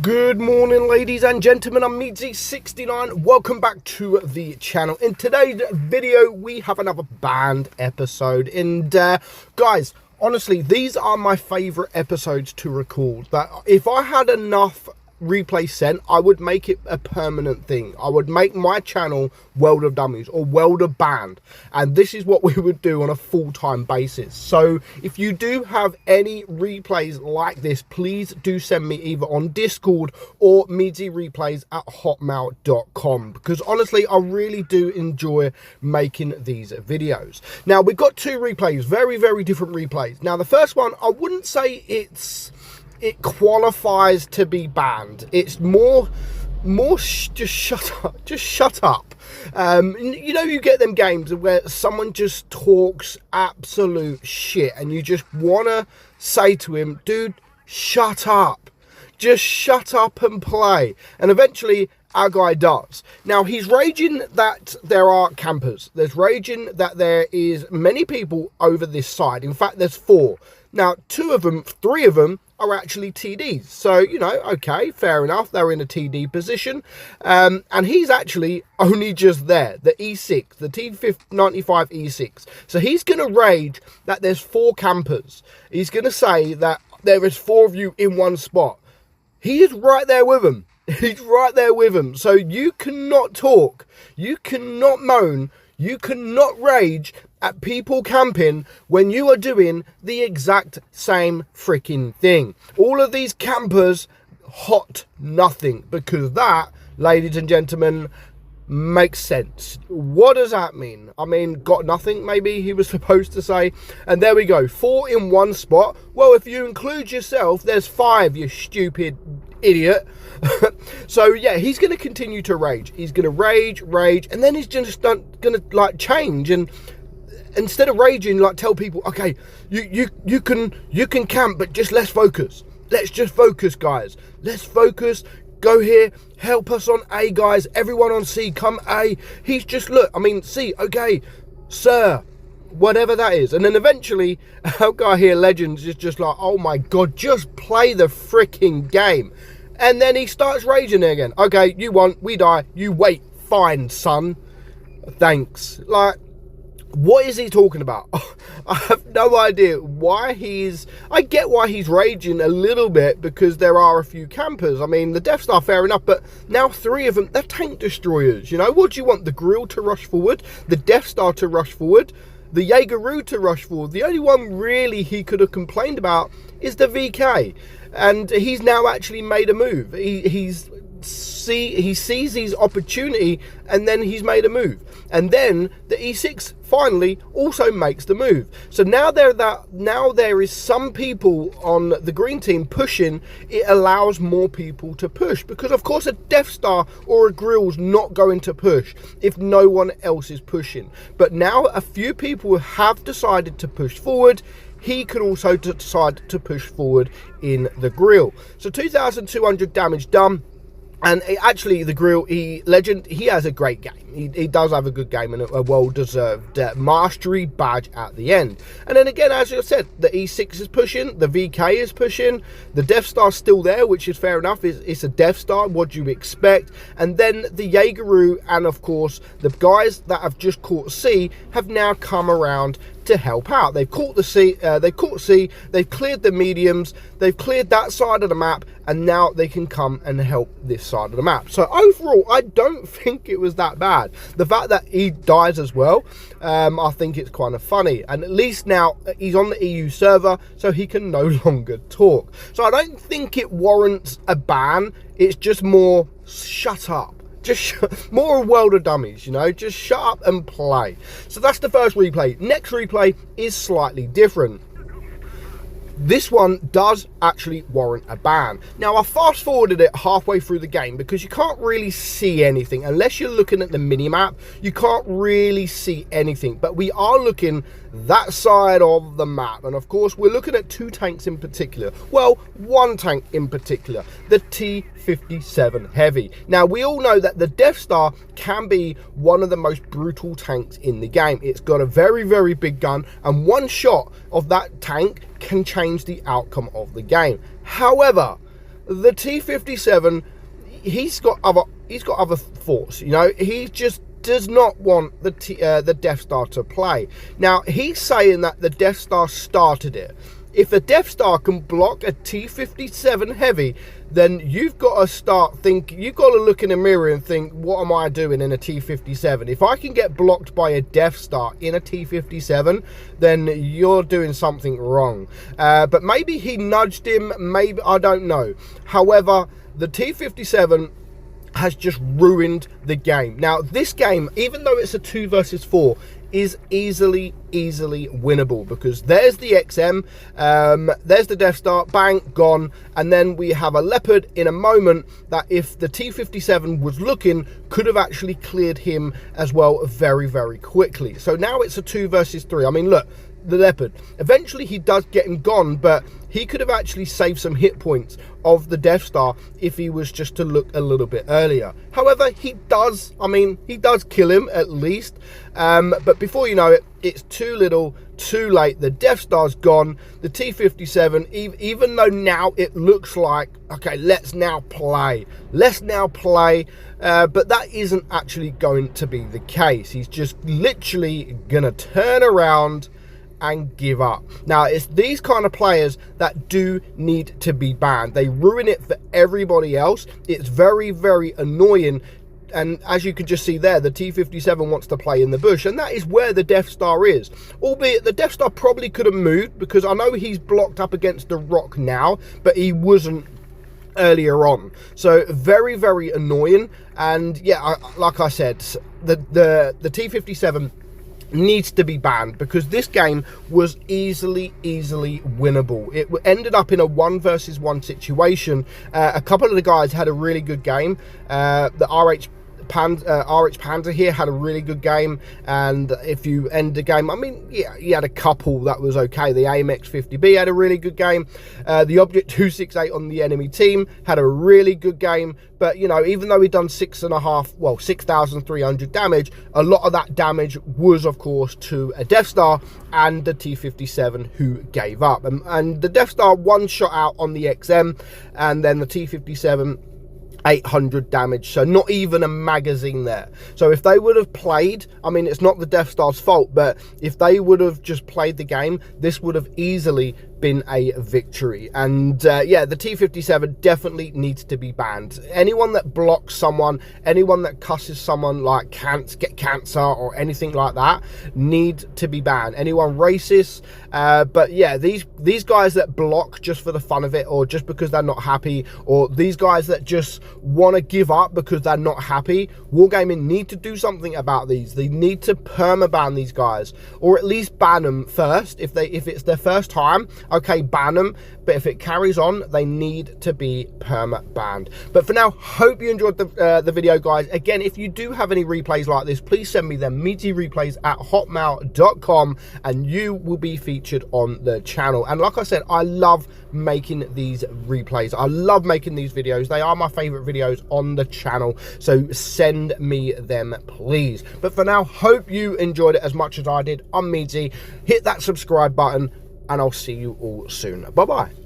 Good morning, ladies and gentlemen. I'm meadsyreplays. Welcome back to the channel. In today's video, we have another banned episode. And guys, honestly, these are my favorite episodes to record. That if I had enough replay sent, I would make it a permanent thing. I would make my channel World of Dummies or World of Banned, and this is what we would do on a full-time basis. So if you do have any replays like this, please do send me either on Discord or meadsyreplays@hotmail.com, because honestly I really do enjoy making these videos. Now we've got two replays, very different replays. Now the first one, I wouldn't say it qualifies to be banned. It's more just shut up. You know, you get them games where someone just talks absolute shit and you just want to say to him, dude, shut up, just shut up and play. And eventually our guy does. Now he's raging that there are campers. There's raging that there is many people over this side. In fact, there's 4. Now 3 of them are actually TDs. So, you know, okay, fair enough. They're in a TD position. And he's actually only just there, the E6, the T95 E6. So he's going to rage that there's 4 campers. He's going to say that there is 4 of you in one spot. He is right there with them. He's right there with them. So you cannot talk. You cannot moan. You cannot rage at people camping when you are doing the exact same freaking thing. All of these campers hot nothing, because that, ladies and gentlemen, makes sense. What does that mean? I mean, got nothing, maybe he was supposed to say. And there we go, 4 in one spot. Well, if you include yourself, there's 5, you stupid idiot. So yeah, he's going to continue to rage. He's going to rage, and then he's just going to like change, and instead of raging, like tell people, okay, you can camp, but just let's focus. Let's just focus, guys. Let's focus. Go here. Help us on A, guys. Everyone on C, come A. He's just, look, I mean, C, okay, sir, whatever that is. And then eventually, our guy here, Legends, is just like, oh my God, just play the freaking game. And then he starts raging again. Okay, you won, we die, you wait, fine, son. Thanks. Like, what is he talking about? I have no idea why I get why he's raging a little bit, because there are a few campers. I mean, the deathstar, fair enough, but now 3 of them, they're tank destroyers. You know, what do you want? The grill to rush forward, the deathstar to rush forward, the Jaegeru to rush forward. The only one really he could have complained about is the VK. And he's now actually made a move. He sees his opportunity, and then he's made a move. And then the E6 finally also makes the move. So now there is some people on the green team pushing. It allows more people to push, because of course a deathstar or a grill's not going to push if no one else is pushing. But now a few people have decided to push forward. He could also decide to push forward in the grill. So 2,200 damage done. And actually, the grill, Legend, he has a great game. He does have a good game and a well-deserved mastery badge at the end. And then again, as I said, the E6 is pushing, the VK is pushing, the Deathstar's still there, which is fair enough. It's a Deathstar, what do you expect? And then the Jaegeru and, of course, the guys that have just caught C have now come around to help out. They've caught C, they've cleared the mediums, they've cleared that side of the map, and now they can come and help this side of the map. So overall, I don't think it was that bad. The fact that he dies as well, I think it's kind of funny. And at least now he's on the EU server, so he can no longer talk. So I don't think it warrants a ban. It's just more shut up. Just more World of Dummies, you know, just shut up and play. So that's the first replay. Next replay is slightly different. This one does actually warrant a ban. Now, I fast forwarded it halfway through the game because you can't really see anything. Unless you're looking at the mini-map, you can't really see anything. But we are looking that side of the map. And of course, we're looking at 2 tanks in particular. Well, 1 tank in particular, the T57 Heavy. Now, we all know that the Deathstar can be one of the most brutal tanks in the game. It's got a very big gun, and one shot of that tank can change the outcome of the game. However, the T-57, he's got other thoughts. You know, he just does not want the Death Star to play. Now, he's saying that the Death Star started it. If the Death Star can block a T-57 heavy, then you've got to start thinking, you've got to look in the mirror and think, what am I doing in a T-57? If I can get blocked by a Death Star in a T-57, then you're doing something wrong. But maybe he nudged him, maybe, I don't know. However, the T-57 has just ruined the game. Now, this game, even though it's a 2 versus 4, is easily winnable, because there's the XM, there's the Death Star, bang, gone, and then we have a Leopard in a moment that, if the T-57 was looking, could have actually cleared him as well very quickly. So now it's a 2 versus 3. I mean, look, the Leopard, eventually he does get him gone, but he could have actually saved some hit points of the Death Star if he was just to look a little bit earlier. However, he does kill him at least, but before you know it, it's too little too late. The Death Star's gone. The T-57, even though now it looks like, okay, let's now play, but that isn't actually going to be the case. He's just literally gonna turn around and give up. Now, it's these kind of players that do need to be banned. They ruin it for everybody else. It's very annoying. And as you can just see there, the T-57 wants to play in the bush, and that is where the Death Star is. Albeit the Death Star probably could have moved, because I know he's blocked up against the rock now, but he wasn't earlier on. So very annoying. And yeah, like I said, the T-57 needs to be banned, because this game was easily winnable. It ended up in a 1 versus 1 situation. A couple of the guys had a really good game. The RH Panda here had a really good game, and if you end the game, I mean, yeah, he had a couple that was okay. The AMX 50B had a really good game. The Object 268 on the enemy team had a really good game, but you know, even though he done 6,300 damage, a lot of that damage was, of course, to a Death Star and the T-57, who gave up. And the Death Star one shot out on the XM, and then the T-57 800 damage, so not even a magazine there. So if they would have played, I mean, it's not the Death Star's fault, but if they would have just played the game, this would have easily been a victory. And yeah, the T-57 definitely needs to be banned. Anyone that blocks someone, anyone that cusses someone like get cancer or anything like that, need to be banned. Anyone racist, but yeah, these guys that block just for the fun of it, or just because they're not happy, or these guys that just want to give up because they're not happy, Wargaming need to do something about these. They need to permaban these guys, or at least ban them first. If it's their first time, okay, ban them, but if it carries on, they need to be perma-banned. But for now, hope you enjoyed the video, guys. Again, if you do have any replays like this, please send me them, meadsyreplays@hotmail.com, and you will be featured on the channel. And like I said, I love making these replays. I love making these videos. They are my favorite videos on the channel, so send me them, please. But for now, hope you enjoyed it as much as I did. I'm Meadsy. Hit that subscribe button, and I'll see you all soon. Bye-bye.